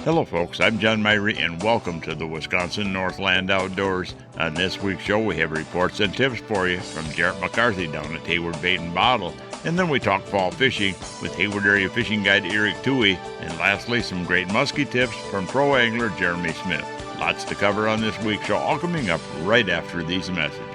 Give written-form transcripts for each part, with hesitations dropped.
Hello folks, I'm John Myrie and welcome to the Wisconsin Northland Outdoors. On this week's show we have reports and tips for you from Jarrett McCarthy down at Hayward Bait and Bottle, and then we talk fall fishing with Hayward area fishing guide Erik Thue, and lastly some great musky tips from pro angler Jeremy Smith. Lots to cover on this week's show, all coming up right after these messages.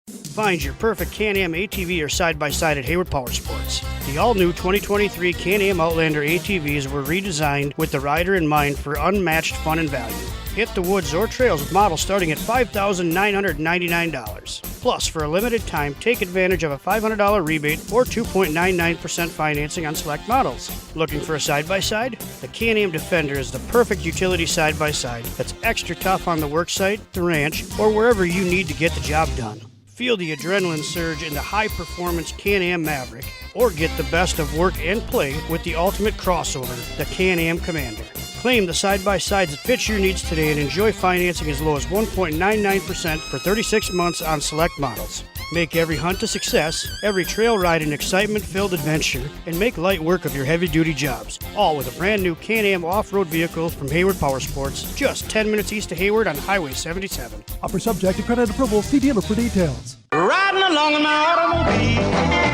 Find your perfect Can-Am ATV or side-by-side at Hayward Power Sports. The all-new 2023 Can-Am Outlander ATVs were redesigned with the rider in mind for unmatched fun and value. Hit the woods or trails with models starting at $5,999. Plus, for a limited time, take advantage of a $500 rebate or 2.99% financing on select models. Looking for a side-by-side? The Can-Am Defender is the perfect utility side-by-side that's extra tough on the worksite, the ranch, or wherever you need to get the job done. Feel the adrenaline surge in the high-performance Can-Am Maverick, or get the best of work and play with the ultimate crossover, the Can-Am Commander. Claim the side-by-sides that fit your needs today and enjoy financing as low as 1.99% for 36 months on select models. Make every hunt a success, every trail ride an excitement-filled adventure, and make light work of your heavy-duty jobs. All with a brand-new Can-Am off-road vehicle from Hayward Power Sports, just 10 minutes east of Hayward on Highway 77. Offer subject to credit approval. See dealer for details. Riding along in my automobile.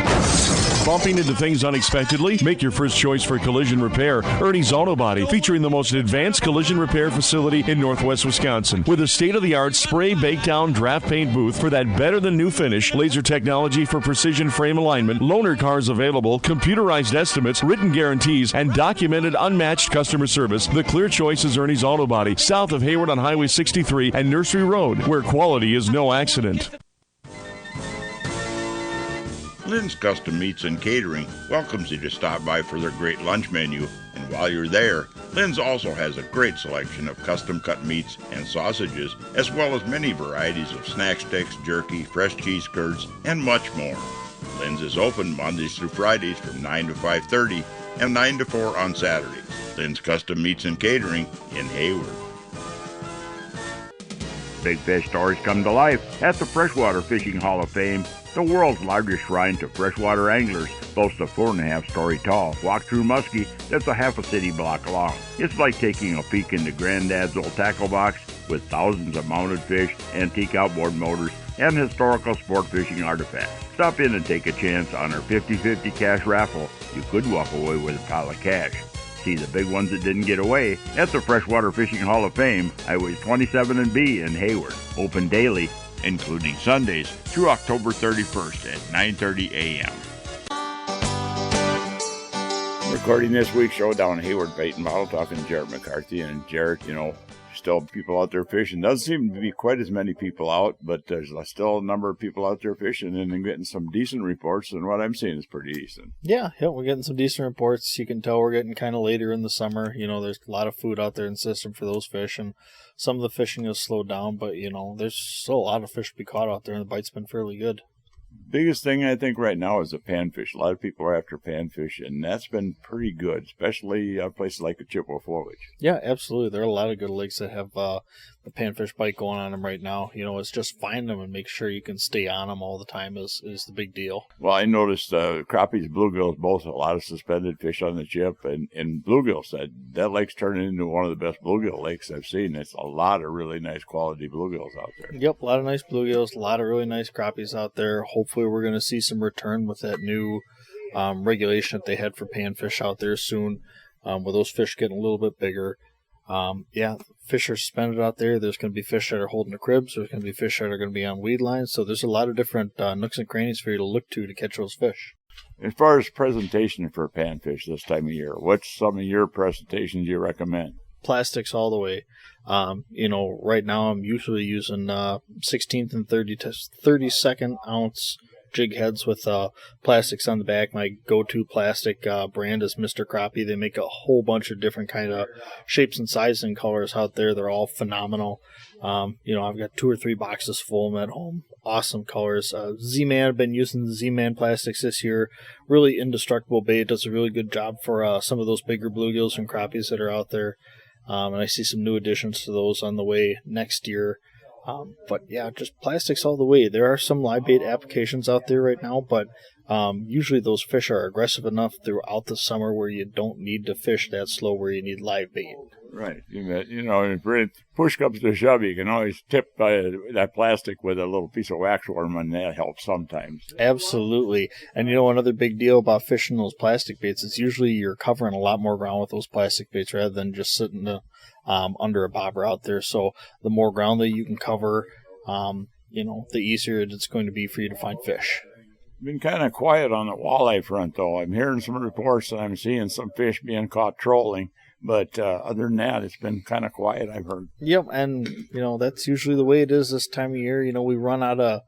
Bumping into things unexpectedly? Make your first choice for collision repair. Ernie's Auto Body, featuring the most advanced collision repair facility in northwest Wisconsin. With a state-of-the-art spray, bake down, draft paint booth for that better-than-new finish, laser technology for precision frame alignment, loaner cars available, computerized estimates, written guarantees, and documented unmatched customer service, the clear choice is Ernie's Auto Body, south of Hayward on Highway 63 and Nursery Road, where quality is no accident. Lynn's Custom Meats and Catering welcomes you to stop by for their great lunch menu, and while you're there, Lynn's also has a great selection of custom-cut meats and sausages, as well as many varieties of snack sticks, jerky, fresh cheese curds, and much more. Lynn's is open Mondays through Fridays from 9 to 5:30 and 9 to 4 on Saturdays. Lynn's Custom Meats and Catering in Hayward. Big fish stories come to life at the Freshwater Fishing Hall of Fame. The world's largest shrine to freshwater anglers boasts a 4.5-story tall walk-through musky that's a half a city block long. It's like taking a peek into Granddad's old tackle box with thousands of mounted fish, antique outboard motors, and historical sport fishing artifacts. Stop in and take a chance on our 50-50 cash raffle. You could walk away with a pile of cash. See the big ones that didn't get away at the Freshwater Fishing Hall of Fame, Highway 27 and B in Hayward. Open daily, including Sundays, through October 31st at 9:30 a.m. Recording this week's show down at Hayward Bait and Bottle, talking to Jarrett McCarthy. And Jarrett, still people out there fishing. Doesn't seem to be quite as many people out, but there's still a number of people out there fishing and then getting some decent reports, and what I'm seeing is pretty decent. Yeah, we're getting some decent reports. You can tell we're getting kind of later in the summer. There's a lot of food out there in the system for those fish, and some of the fishing has slowed down, but, there's still a lot of fish to be caught out there, and the bite's been fairly good. Biggest thing I think right now is the panfish. A lot of people are after panfish, and that's been pretty good, especially places like the Chippewa Flowage. Yeah, absolutely. There are a lot of good lakes that have the panfish bite going on them right now. It's just find them and make sure you can stay on them all the time is the big deal. Well, I noticed crappies, bluegills, both a lot of suspended fish on the chip, and bluegill said that lake's turning into one of the best bluegill lakes I've seen. It's a lot of really nice quality bluegills out there. Yep, a lot of nice bluegills, a lot of really nice crappies out there. Hopefully we're going to see some return with that new regulation that they had for panfish out there soon, with those fish getting a little bit bigger. Fish are suspended out there. There's going to be fish that are holding the cribs. There's going to be fish that are going to be on weed lines. So there's a lot of different nooks and crannies for you to look to catch those fish. As far as presentation for panfish this time of year, what's some of your presentations you recommend? Plastics all the way. Right now I'm usually using 16th and 32nd ounce jig heads with plastics on the back. My go-to plastic brand is Mr. Crappie. They make a whole bunch of different kind of shapes and sizes and colors out there. They're all phenomenal. I've got 2 or 3 boxes full of them at home. Awesome colors. Z-Man, I've been using the Z-Man plastics this year. Really indestructible bait. Does a really good job for some of those bigger bluegills and crappies that are out there. And I see some new additions to those on the way next year. Just plastics all the way. There are some live bait applications out there right now, but usually those fish are aggressive enough throughout the summer where you don't need to fish that slow, where you need live bait. Right. If push comes to shove, you can always tip that plastic with a little piece of waxworm, and that helps sometimes. Absolutely. And another big deal about fishing those plastic baits is usually you're covering a lot more ground with those plastic baits rather than just sitting under a bobber out there. So the more ground that you can cover, the easier it's going to be for you to find fish. Been kind of quiet on the walleye front, though. I'm hearing some reports that I'm seeing some fish being caught trolling. But other than that, it's been kind of quiet, I've heard. Yep, and, that's usually the way it is this time of year. We run out of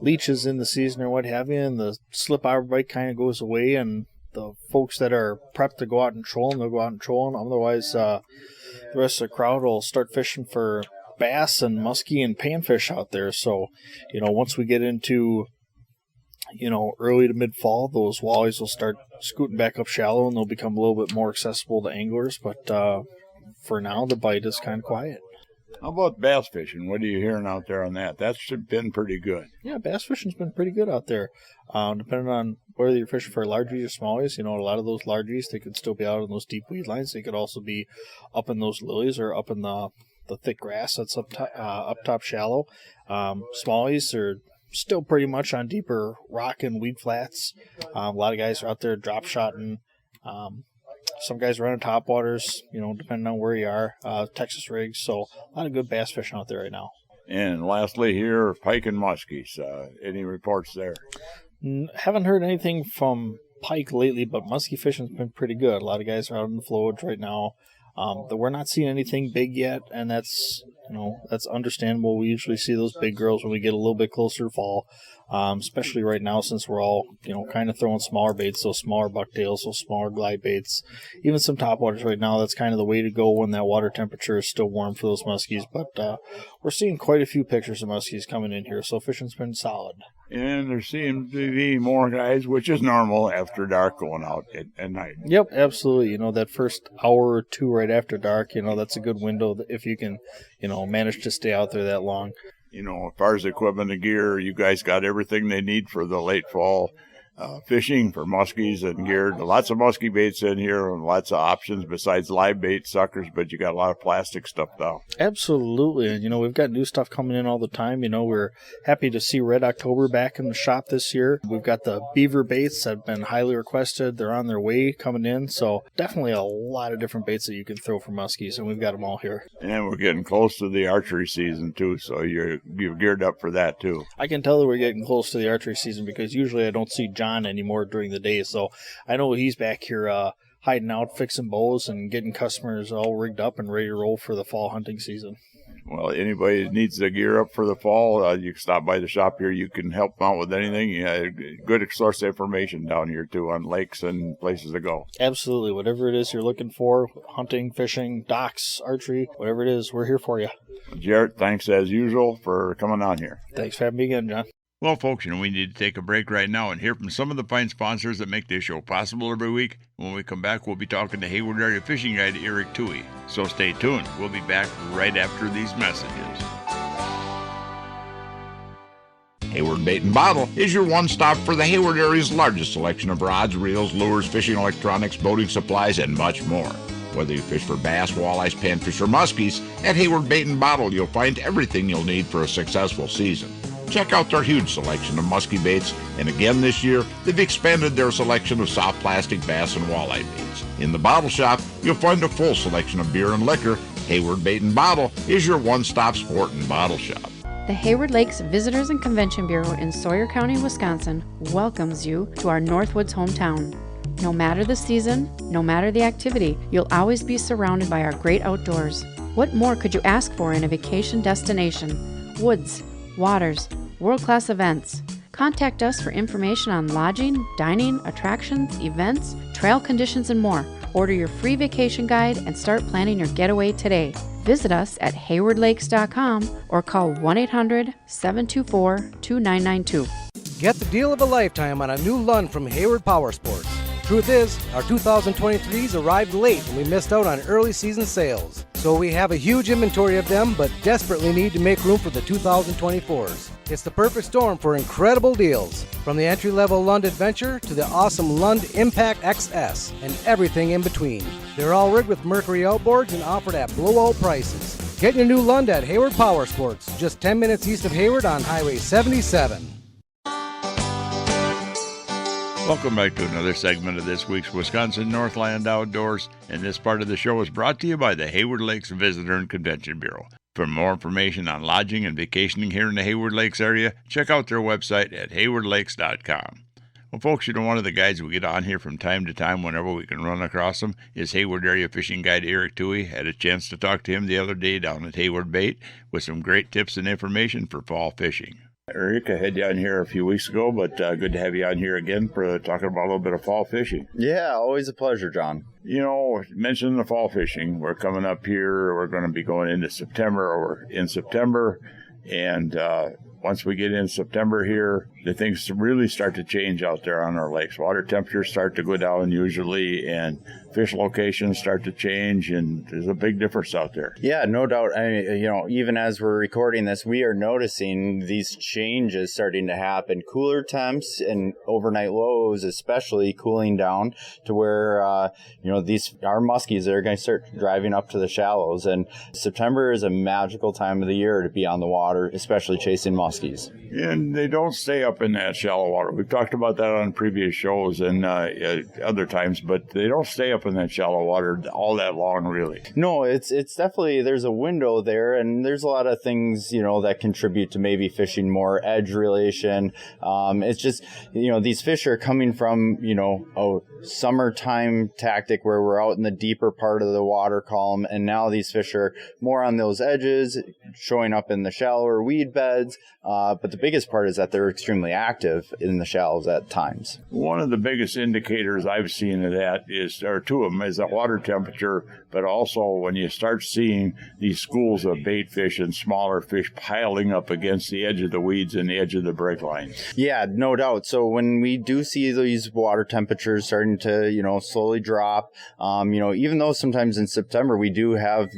leeches in the season or what have you, and the slip arbor bite kind of goes away, and the folks that are prepped to go out and troll them, they'll go out and troll them. Otherwise, the rest of the crowd will start fishing for bass and musky and panfish out there. So, once we get into early to mid-fall, those walleyes will start scooting back up shallow, and they'll become a little bit more accessible to anglers. But for now, the bite is kind of quiet. How about bass fishing? What are you hearing out there on that? That's been pretty good. Yeah, bass fishing's been pretty good out there. Depending on whether you're fishing for largies or smallies, a lot of those largies, they could still be out on those deep weed lines. They could also be up in those lilies or up in the thick grass that's up top shallow. Smallies are still pretty much on deeper rock and weed flats. A lot of guys are out there drop shotting. Some guys running top waters, depending on where you are, Texas rigs. So a lot of good bass fishing out there right now. And lastly here, pike and muskies. Any reports there? Haven't heard anything from pike lately, but musky fishing's been pretty good. A lot of guys are out in the flowage right now. We're not seeing anything big yet, and that's understandable. We usually see those big girls when we get a little bit closer to fall, especially right now since we're all, kind of throwing smaller baits, those smaller bucktails, those smaller glide baits, even some topwaters right now. That's kind of the way to go when that water temperature is still warm for those muskies. But we're seeing quite a few pictures of muskies coming in here, so fishing's been solid. And there seems to be more guys, which is normal after dark, going out at night. Yep, absolutely. That first hour or two right after dark, that's a good window if you can, manage to stay out there that long. As far as equipment and gear, you guys got everything they need for the late fall fishing for muskies and gear. Lots of musky baits in here and lots of options besides live bait suckers, but you got a lot of plastic stuff now. Absolutely. And, we've got new stuff coming in all the time. We're happy to see Red October back in the shop this year. We've got the beaver baits that have been highly requested. They're on their way coming in. So definitely a lot of different baits that you can throw for muskies, and we've got them all here. And we're getting close to the archery season, too, so you're geared up for that, too. I can tell that we're getting close to the archery season because usually I don't see John anymore during the day, so I know he's back here hiding out, fixing bows and getting customers all rigged up and ready to roll for the fall hunting season. Well, anybody that needs to gear up for the fall, you can stop by the shop here. You can help them out with anything. Good source of information down here, too, on lakes and places to go. Absolutely. Whatever it is you're looking for, hunting, fishing, docks, archery, whatever it is, we're here for you. Jarrett, thanks as usual for coming on here. Thanks for having me again, John. Well, folks, we need to take a break right now and hear from some of the fine sponsors that make this show possible every week. When we come back, we'll be talking to Hayward Area Fishing Guide Erik Thue. So stay tuned. We'll be back right after these messages. Hayward Bait and Bottle is your one-stop for the Hayward area's largest selection of rods, reels, lures, fishing electronics, boating supplies, and much more. Whether you fish for bass, walleyes, panfish, or muskies, at Hayward Bait and Bottle you'll find everything you'll need for a successful season. Check out their huge selection of musky baits, and again this year, they've expanded their selection of soft plastic bass and walleye baits. In the bottle shop, you'll find a full selection of beer and liquor. Hayward Bait and Bottle is your one-stop sport and bottle shop. The Hayward Lakes Visitors and Convention Bureau in Sawyer County, Wisconsin welcomes you to our Northwoods hometown. No matter the season, no matter the activity, you'll always be surrounded by our great outdoors. What more could you ask for in a vacation destination? Woods, waters, world-class events. Contact us for information on lodging, dining, attractions, events, trail conditions, and more. Order your free vacation guide and start planning your getaway today. Visit us at haywardlakes.com or call 1-800-724-2992. Get the deal of a lifetime on a new Lund from Hayward Power Sports. Truth is, our 2023s arrived late and we missed out on early season sales. So we have a huge inventory of them, but desperately need to make room for the 2024s. It's the perfect storm for incredible deals. From the entry-level Lund Adventure to the awesome Lund Impact XS and everything in between. They're all rigged with Mercury outboards and offered at blowout prices. Get your new Lund at Hayward Power Sports, just 10 minutes east of Hayward on Highway 77. Welcome back to another segment of this week's Wisconsin Northland Outdoors, and this part of the show is brought to you by the Hayward Lakes Visitor and Convention Bureau. For more information on lodging and vacationing here in the Hayward Lakes area, check out their website at haywardlakes.com. Well, folks, one of the guides we get on here from time to time whenever we can run across them is Hayward Area Fishing Guide Erik Thue. Had a chance to talk to him the other day down at Hayward Bait with some great tips and information for fall fishing. Erik, I had you on here a few weeks ago, but good to have you on here again for talking about a little bit of fall fishing. Yeah, always a pleasure, John. Mentioning the fall fishing, we're coming up here. We're going to be going into September, or in September, and once we get in September here, the things really start to change out there on our lakes. Water temperatures start to go down usually, and fish locations start to change, and there's a big difference out there. Yeah, no doubt. Even as we're recording this, we are noticing these changes starting to happen. Cooler temps and overnight lows, especially cooling down to where, our muskies are going to start driving up to the shallows. And September is a magical time of the year to be on the water, especially chasing muskies. And they don't stay up in that shallow water. We've talked about that on previous shows and other times, but they don't stay up in that shallow water all that long, really. No, it's definitely, there's a window there, and there's a lot of things, that contribute to maybe fishing more edge relation. It's just, these fish are coming from, a summertime tactic where we're out in the deeper part of the water column, and now these fish are more on those edges, showing up in the shallower weed beds. But the biggest part is that they're extremely active in the shallows at times. One of the biggest indicators I've seen of that there are two of them, is the water temperature, but also when you start seeing these schools of bait fish and smaller fish piling up against the edge of the weeds and the edge of the break line. Yeah, no doubt. So when we do see these water temperatures starting to, slowly drop, even though sometimes in September we do have,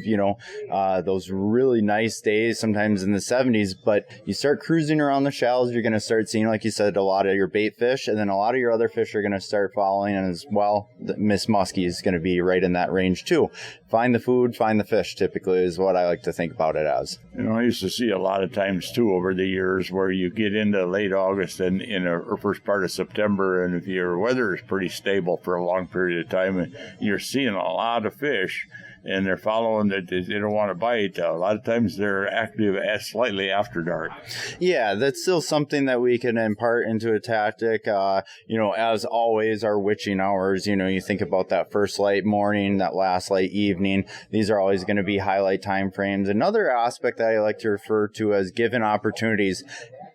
those really nice days, sometimes in the 70s, but you start cruising around the shallows, you're going to start seeing, like you said, a lot of your bait fish, and then a lot of your other fish are going to start following, and as well, the Miss Muskie is going to be right in that range too. Find the food, find the fish, typically, is what I like to think about it as. I used to see a lot of times too over the years where you get into late August and in the first part of September, and if your weather is pretty stable for a long period of time, and you're seeing a lot of fish, and they're following that they don't want to bite. A lot of times they're active slightly after dark. Yeah, that's still something that we can impart into a tactic. As always, our witching hours, you think about that first light morning, that last light evening. These are always going to be highlight time frames. Another aspect that I like to refer to as given opportunities.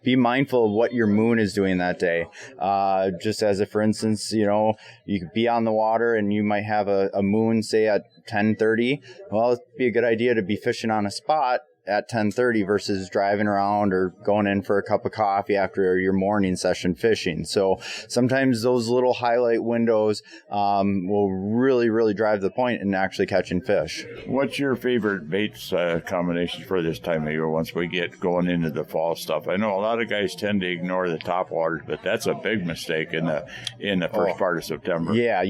Be mindful of what your moon is doing that day. Just as for instance, you could be on the water and you might have a moon, say at 10:30. Well, it'd be a good idea to be fishing on a spot at 10:30 versus driving around or going in for a cup of coffee after your morning session fishing. So sometimes those little highlight windows will really, really drive the point in actually catching fish. What's your favorite baits combinations for this time of year once we get going into the fall stuff? I know a lot of guys tend to ignore the top waters, but that's a big mistake in the first part of September. Yeah,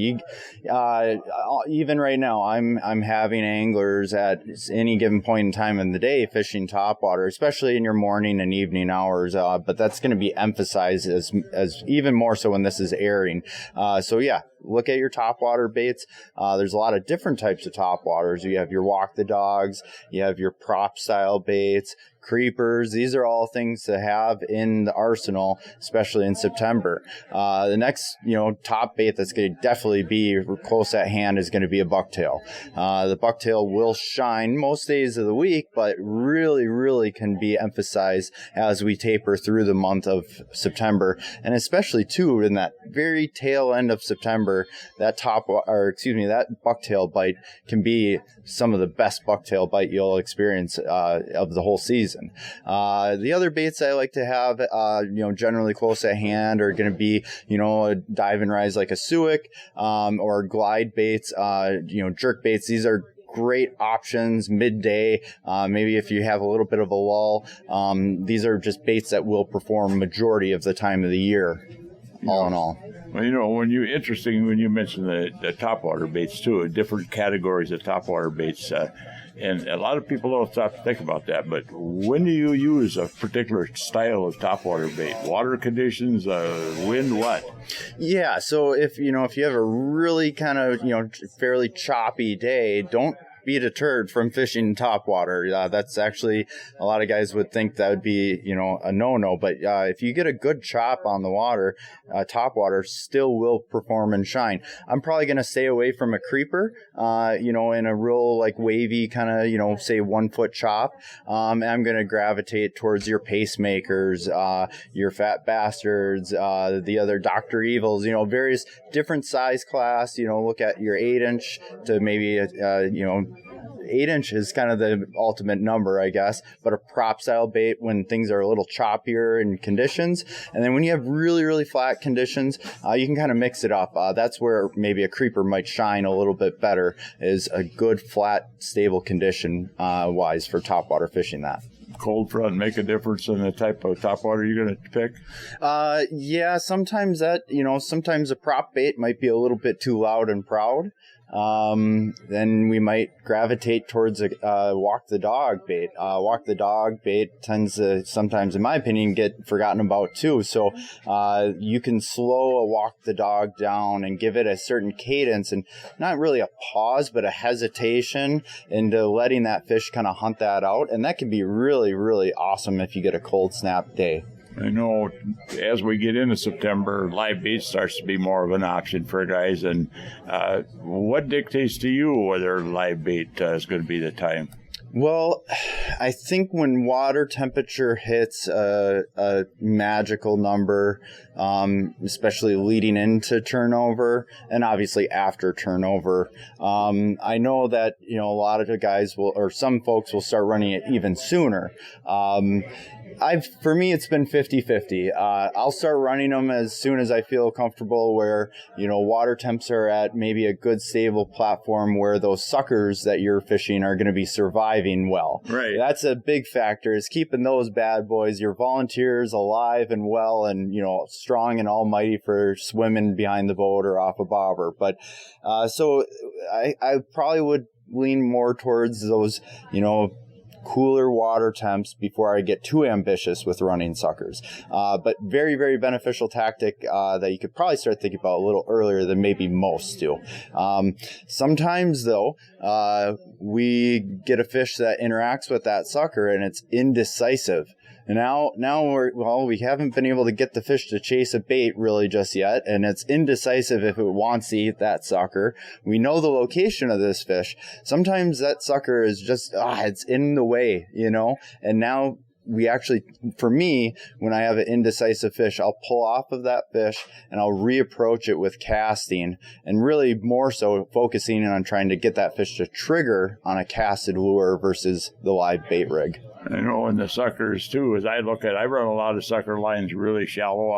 even right now, I'm having anglers at any given point in time in the day fishing topwater, especially in your morning and evening hours. But that's going to be emphasized as even more so when this is airing. So yeah, look at your topwater baits. There's a lot of different types of topwaters. You have your walk the dogs, you have your prop style baits, creepers. These are all things to have in the arsenal, especially in September. The next, top bait that's going to definitely be close at hand is going to be a bucktail. The bucktail will shine most days of the week, but really, really can be emphasized as we taper through the month of September, and especially too in that very tail end of September. That bucktail bite can be some of the best bucktail bite you'll experience of the whole season. The other baits I like to have, generally close at hand are going to be, a dive and rise like a suic, or glide baits, jerk baits. These are great options midday. Maybe if you have a little bit of a lull, these are just baits that will perform majority of the time of the year, all in all. Well, when you mentioned the topwater baits too, different categories of topwater baits, and a lot of people don't stop to think about that. But when do you use a particular style of topwater bait? Water conditions, wind, what? Yeah. So if you have a really kind of fairly choppy day, don't be deterred from fishing topwater. That's actually, a lot of guys would think that would be, a no-no. But if you get a good chop on the water, topwater still will perform and shine. I'm probably going to stay away from a creeper, in a real wavy kind of, say 1 foot chop. And I'm going to gravitate towards your pacemakers, your fat bastards, the other Dr. Evils, various different size class. Look at your 8-inch to maybe 8-inch is kind of the ultimate number, I guess, but a prop style bait when things are a little choppier in conditions. And then when you have really, really flat conditions, you can kind of mix it up. That's where maybe a creeper might shine a little bit better, is a good, flat, stable condition wise for topwater fishing that. Cold front make a difference in the type of topwater you're going to pick? Yeah, sometimes sometimes a prop bait might be a little bit too loud and proud. Then we might gravitate towards a walk the dog bait. Walk the dog bait tends to sometimes, in my opinion, get forgotten about too. So you can slow a walk the dog down and give it a certain cadence, and not really a pause, but a hesitation into letting that fish kind of hunt that out. And that can be really, really awesome if you get a cold snap day. I know as we get into September, live bait starts to be more of an option for guys. And what dictates to you whether live bait is going to be the time? Well, I think when water temperature hits a magical number, especially leading into turnover and obviously after turnover, I know that, a lot of the guys or some folks will start running it even sooner. For me, it's been 50-50. I'll start running them as soon as I feel comfortable where, water temps are at maybe a good stable platform where those suckers that you're fishing are going to be surviving well. Right. That's a big factor, is keeping those bad boys, your volunteers, alive and well and, strong and almighty for swimming behind the boat or off a bobber. But so I probably would lean more towards those, cooler water temps before I get too ambitious with running suckers. But very, very beneficial tactic that you could probably start thinking about a little earlier than maybe most do. Sometimes, though, we get a fish that interacts with that sucker and it's indecisive. Now we haven't been able to get the fish to chase a bait really just yet, and it's indecisive if it wants to eat that sucker. We know the location of this fish. Sometimes that sucker is just, it's in the way, and now we actually, for me, when I have an indecisive fish, I'll pull off of that fish and I'll reapproach it with casting, and really more so focusing on trying to get that fish to trigger on a casted lure versus the live bait rig. I know, and the suckers too, as I run a lot of sucker lines really shallow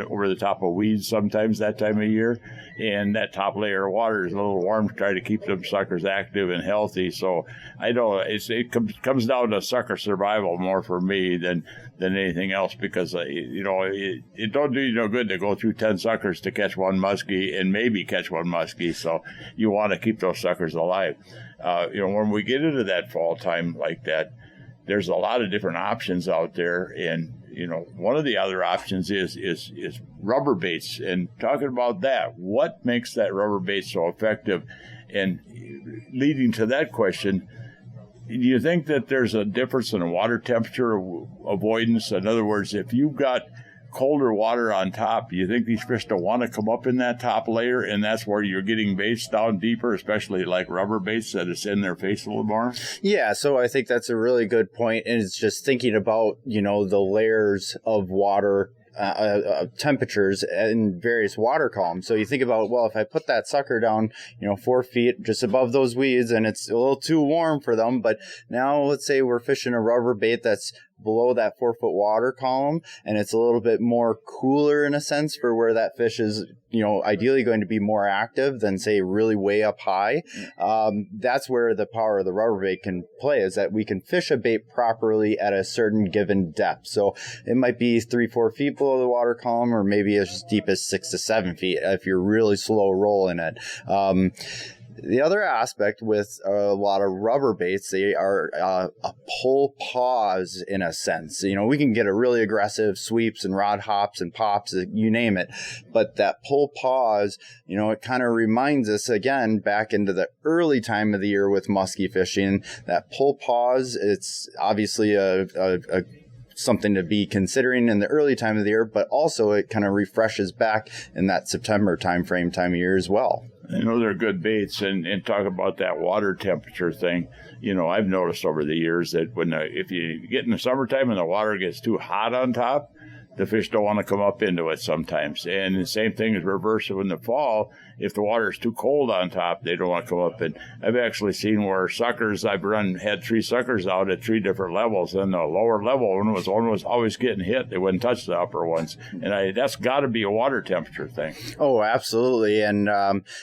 over the top of weeds sometimes that time of year, and that top layer of water is a little warm to try to keep them suckers active and healthy. So I know it comes down to sucker survival more for me than anything else, because it don't do you no good to go through 10 suckers to catch one muskie and maybe catch one muskie. So you want to keep those suckers alive. When we get into that fall time like that, there's a lot of different options out there, and one of the other options is rubber baits. And talking about that, what makes that rubber bait so effective? And leading to that question, do you think that there's a difference in water temperature avoidance? In other words, if you've got colder water on top, you think these fish don't want to come up in that top layer, and that's where you're getting baits down deeper, especially like rubber baits that it's in their face a little more? Yeah, so I think that's a really good point, and it's just thinking about, the layers of water temperatures in various water columns. So you think about, well, if I put that sucker down, 4 feet just above those weeds and it's a little too warm for them, but now let's say we're fishing a rubber bait that's below that 4-foot water column, and it's a little bit more cooler in a sense for where that fish is, ideally going to be more active than, say, really way up high. That's where the power of the rubber bait can play, is that we can fish a bait properly at a certain given depth. So it might be 3-4 feet below the water column, or maybe as deep as 6 to 7 feet if you're really slow rolling it. The other aspect with a lot of rubber baits, they are a pull pause in a sense. We can get a really aggressive sweeps and rod hops and pops, you name it. But that pull pause, it kind of reminds us again back into the early time of the year with musky fishing. That pull pause, it's obviously a something to be considering in the early time of the year, but also it kind of refreshes back in that September time of year as well. I know they're good baits, and talk about that water temperature thing. I've noticed over the years that if you get in the summertime and the water gets too hot on top, the fish don't want to come up into it sometimes. And the same thing is reversed in the fall. If the water is too cold on top, they don't want to come up. And I've actually seen where suckers, had 3 suckers out at 3 different levels. And the lower level one was always getting hit. They wouldn't touch the upper ones. And that's got to be a water temperature thing. Oh, absolutely. And,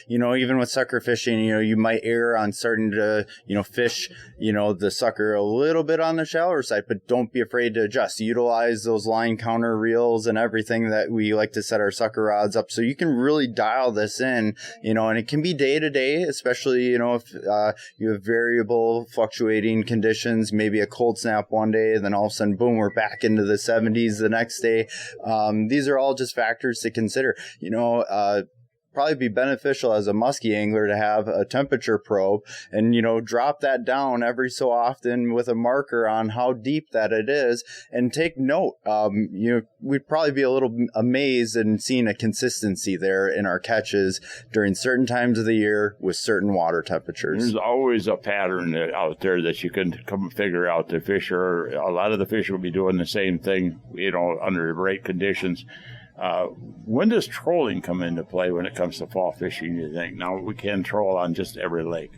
even with sucker fishing, you might err on starting to, fish, the sucker a little bit on the shallower side, but don't be afraid to adjust. Utilize those line counter reels and everything that we like to set our sucker rods up, so you can really dial this in, and it can be day to day, especially, if you have variable fluctuating conditions, maybe a cold snap one day, and then all of a sudden, boom, we're back into the 70s the next day. These are all just factors to consider. Probably be beneficial as a musky angler to have a temperature probe and, drop that down every so often with a marker on how deep that it is, and take note. We'd probably be a little amazed in seeing a consistency there in our catches during certain times of the year with certain water temperatures. There's always a pattern out there that you can come figure out. A lot of the fish will be doing the same thing, under the right conditions. When does trolling come into play when it comes to fall fishing, you think? Now, we can troll on just every lake.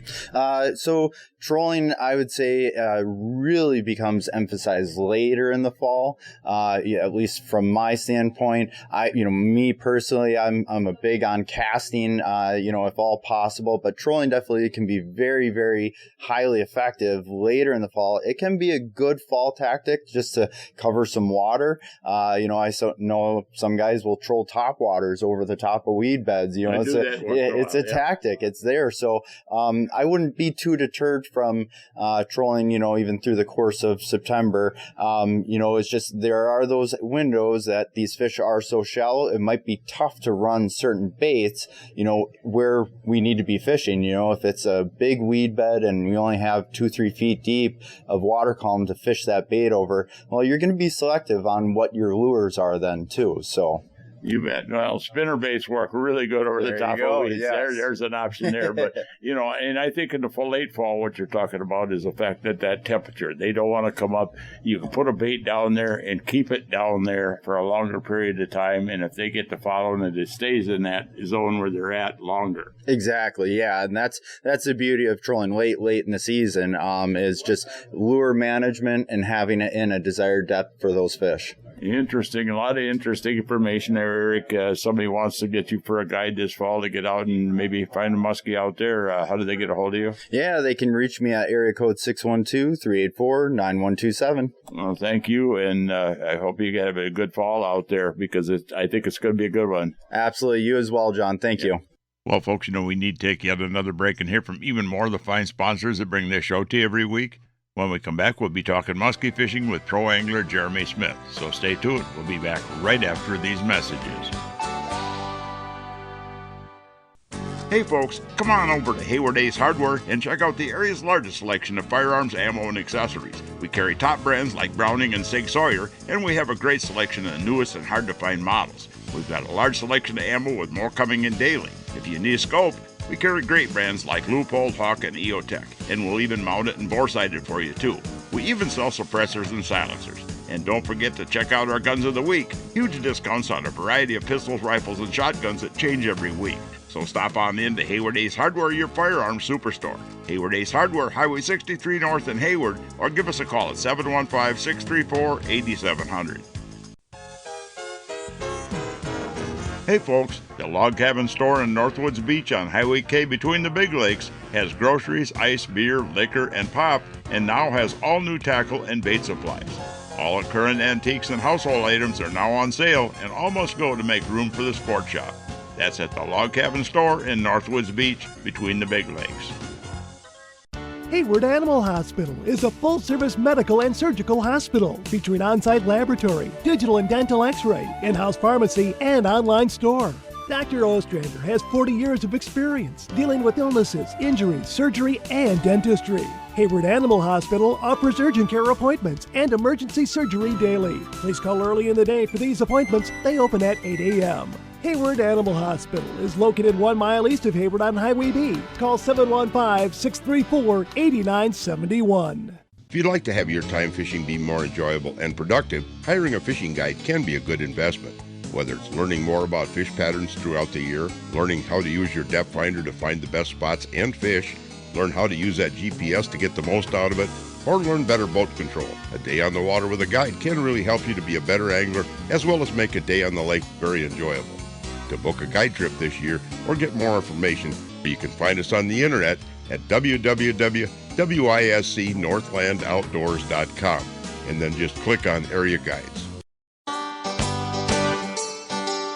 So trolling, I would say, really becomes emphasized later in the fall, at least from my standpoint. Me personally, I'm a big on casting, if all possible, but trolling definitely can be very, very highly effective later in the fall. It can be a good fall tactic just to cover some water. I know some guys will troll top waters over the top of weed beds. It's a tactic. It's there. So I wouldn't be too deterred from trolling, even through the course of September. It's just there are those windows that these fish are so shallow, it might be tough to run certain baits, where we need to be fishing. If it's a big weed bed and we only have 2-3 feet deep of water column to fish that bait over, well, you're going to be selective on what your lures are then too. So. You bet. Well, spinner baits work really good over the top of weeds. Yes. There's an option there. But, and I think in the late fall, what you're talking about is the fact that temperature, they don't want to come up. You can put a bait down there and keep it down there for a longer period of time. And if they get to following it, it stays in that zone where they're at longer. Exactly. Yeah. And that's the beauty of trolling late in the season, is just lure management and having it in a desired depth for those fish. Interesting. A lot of interesting information there, Erik. Somebody wants to get you for a guide this fall to get out and maybe find a muskie out there. How do they get a hold of you? Yeah, they can reach me at area code 612-384-9127. Well, thank you, and I hope you have a good fall out there, because I think it's going to be a good one. Absolutely. You as well, John. Thank you. Well, folks, we need to take yet another break and hear from even more of the fine sponsors that bring this show to you every week. When we come back, we'll be talking musky fishing with pro angler Jeremy Smith. So stay tuned. We'll be back right after these messages. Hey folks, come on over to Hayward Ace Hardware and check out the area's largest selection of firearms, ammo, and accessories. We carry top brands like Browning and Sig Sauer, and we have a great selection of the newest and hard-to-find models. We've got a large selection of ammo with more coming in daily. If you need a scope, we carry great brands like Leupold, Hawk, and EOTech, and we'll even mount it and bore-sight it for you too. We even sell suppressors and silencers. And don't forget to check out our Guns of the Week. Huge discounts on a variety of pistols, rifles, and shotguns that change every week. So stop on in to Hayward Ace Hardware, your firearms superstore. Hayward Ace Hardware, Highway 63 North in Hayward, or give us a call at 715-634-8700. Hey folks, the Log Cabin Store in Northwoods Beach on Highway K between the Big Lakes has groceries, ice, beer, liquor, and pop, and now has all new tackle and bait supplies. All current antiques and household items are now on sale and all must go to make room for the sport shop. That's at the Log Cabin Store in Northwoods Beach between the Big Lakes. Hayward Animal Hospital is a full-service medical and surgical hospital featuring on-site laboratory, digital and dental x-ray, in-house pharmacy, and online store. Dr. Ostrander has 40 years of experience dealing with illnesses, injuries, surgery, and dentistry. Hayward Animal Hospital offers urgent care appointments and emergency surgery daily. Please call early in the day for these appointments. They open at 8 a.m. Hayward Animal Hospital is located 1 mile east of Hayward on Highway B. Call 715-634-8971. If you'd like to have your time fishing be more enjoyable and productive, hiring a fishing guide can be a good investment. Whether it's learning more about fish patterns throughout the year, learning how to use your depth finder to find the best spots and fish, learn how to use that GPS to get the most out of it, or learn better boat control. A day on the water with a guide can really help you to be a better angler, as well as make a day on the lake very enjoyable. To book a guide trip this year or get more information, you can find us on the internet at www.wiscnorthlandoutdoors.com and then just click on Area Guides.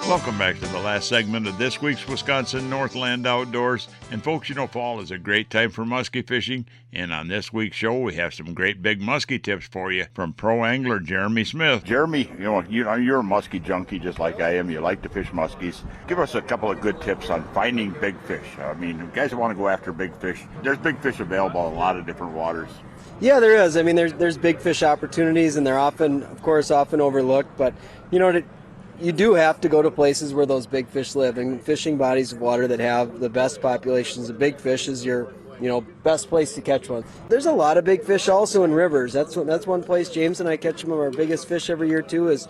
Welcome back to the last segment of this week's Wisconsin Northland Outdoors. And folks, you know, fall is a great time for musky fishing. And on this week's show, we have some great big musky tips for you from pro angler Jeremy Smith. Jeremy, you're a musky junkie just like I am. You like to fish muskies. Give us a couple of good tips on finding big fish. I mean, guys who want to go after big fish, there's big fish available in a lot of different waters. Yeah, there is. I mean, there's big fish opportunities, and they're often overlooked. But, you do have to go to places where those big fish live, and fishing bodies of water that have the best populations of big fish is your best place to catch one. There's a lot of big fish also in rivers. That's one place James and I catch some of our biggest fish every year too is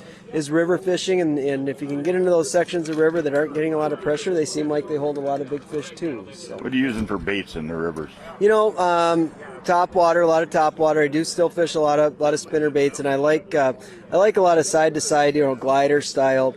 river fishing, and if you can get into those sections of river that aren't getting a lot of pressure, they seem like they hold a lot of big fish too. So. What are you using for baits in the rivers? Top water, a lot of top water. I do still fish a lot of spinner baits, and I like a lot of side to side, glider style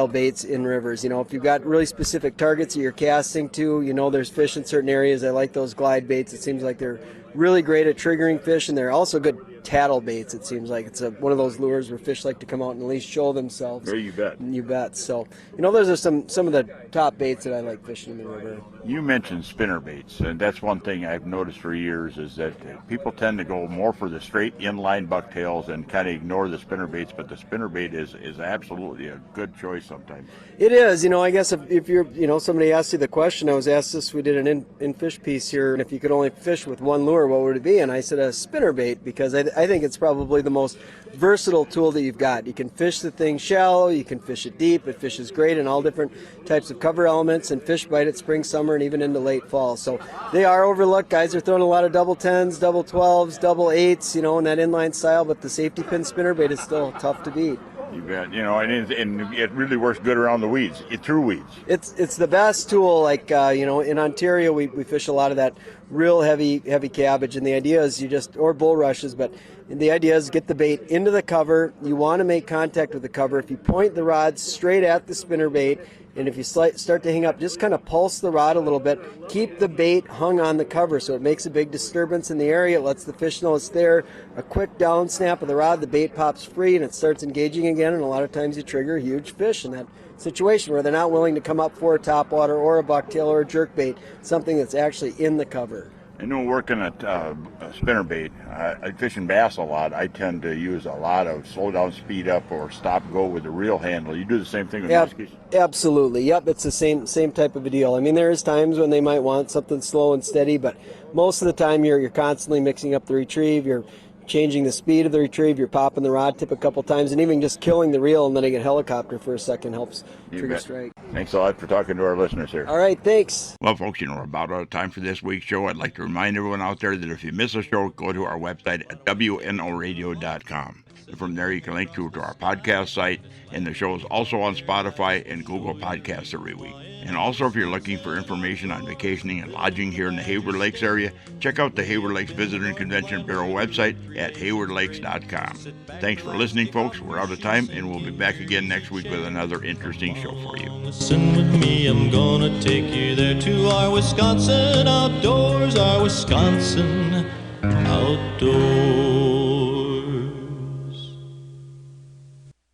baits in rivers. If you've got really specific targets that you're casting to, there's fish in certain areas. I like those glide baits. It seems like they're really great at triggering fish, and they're also good tattle baits. It seems like it's one of those lures where fish like to come out and at least show themselves. There you bet. You bet. So, those are some of the top baits that I like fishing in the river. You mentioned spinner baits, and that's one thing I've noticed for years is that people tend to go more for the straight inline bucktails and kind of ignore the spinner baits, but the spinner bait is absolutely a good choice sometimes. It is. I guess if you're, somebody asked you the question, I was asked this, we did an in-fish piece here, and if you could only fish with one lure, what would it be? And I said a spinner bait, because I think it's probably the most versatile tool that you've got. You can fish the thing shallow, you can fish it deep, it fishes great in all different types of cover elements, and fish bite it spring, summer, and even into late fall. So they are overlooked. Guys are throwing a lot of double 10s, double 12s, double 8s, in that inline style, but the safety pin spinner bait is still tough to beat. You bet. And it really works good around the weeds, through weeds. It's the best tool. Like in Ontario, we fish a lot of that real heavy cabbage, and the idea is or bulrushes, but the idea is get the bait into the cover. You want to make contact with the cover. If you point the rod straight at the spinner bait, and if you start to hang up, just kind of pulse the rod a little bit. Keep the bait hung on the cover so it makes a big disturbance in the area. It lets the fish know it's there. A quick down snap of the rod, the bait pops free and it starts engaging again, and a lot of times you trigger huge fish in that situation where they're not willing to come up for a topwater or a bucktail or a jerkbait, something that's actually in the cover. I know working at spinnerbait, I fish and bass a lot. I tend to use a lot of slow down, speed up, or stop go with the reel handle. You do the same thing with muskies? Absolutely. Yep, it's the same type of a deal. I mean, there's times when they might want something slow and steady, but most of the time you're constantly mixing up the retrieve. You're changing the speed of the retrieve. You're popping the rod tip a couple times, and even just killing the reel and letting it helicopter for a second helps trigger strike. Thanks a lot for talking to our listeners here. All right, thanks. Well, folks, we're about out of time for this week's show. I'd like to remind everyone out there that if you miss a show, go to our website at wnoradio.com. From there, you can link to our podcast site, and the show is also on Spotify and Google Podcasts every week. And also, if you're looking for information on vacationing and lodging here in the Hayward Lakes area, check out the Hayward Lakes Visitor and Convention Bureau website at haywardlakes.com. Thanks for listening, folks. We're out of time, and we'll be back again next week with another interesting show for you. Listen with me, I'm gonna take you there to our Wisconsin outdoors, our Wisconsin outdoors.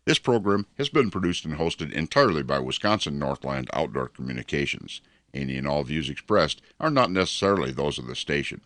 This program has been produced and hosted entirely by Wisconsin Northland Outdoor Communications. Any and all views expressed are not necessarily those of the station.